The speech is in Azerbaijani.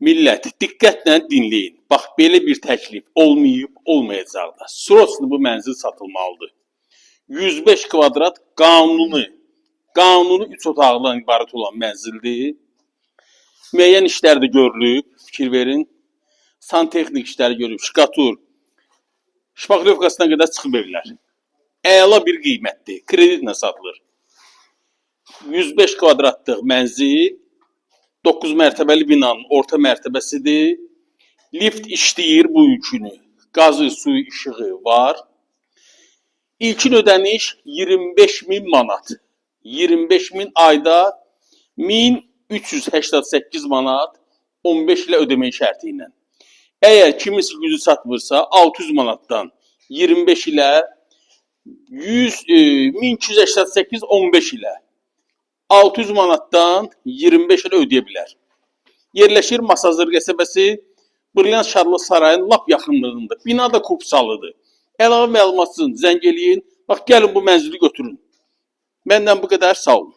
Millət, diqqətlə dinləyin. Bax, belə bir təklif olmayıb, olmayacaq da. Sırasını bu mənzil satılmalıdır. 105 kvadrat qanuni 3 otaqdan ibarət olan mənzildir. Müəyyən işlər də görülüb, fikir verin. Santexnik işləri görülüb, şkatur, şpaqlyovkasına qədər çıxıb evlər. Əla bir qiymətdir, kreditlə satılır. 105 kvadratlıq mənzil, 9 mərtəbəli binanın orta mərtəbəsidir. Lift işləyir bu yükünü. Qazı, suyu, işığı var. İlkin ödəniş 25.000 manat. 25.000 ayda 1388 manat 15 ilə ödəmə şərti ilə. Əgər kimisi gücü satmırsa 600 manatdan 25 ilə 1288 15 ilə 600 manatdan 25 ilə ödəyə bilər. Yerləşir Masazır qəsəbəsi, Brilliant Şarlıq Sarayının lap yaxınlığında. Bina da kupsalıdır. Əlavə məlumat üçün zəng eləyin. Bax, gəlin bu mənzili götürün. Məndən bu qədər, sağ olun.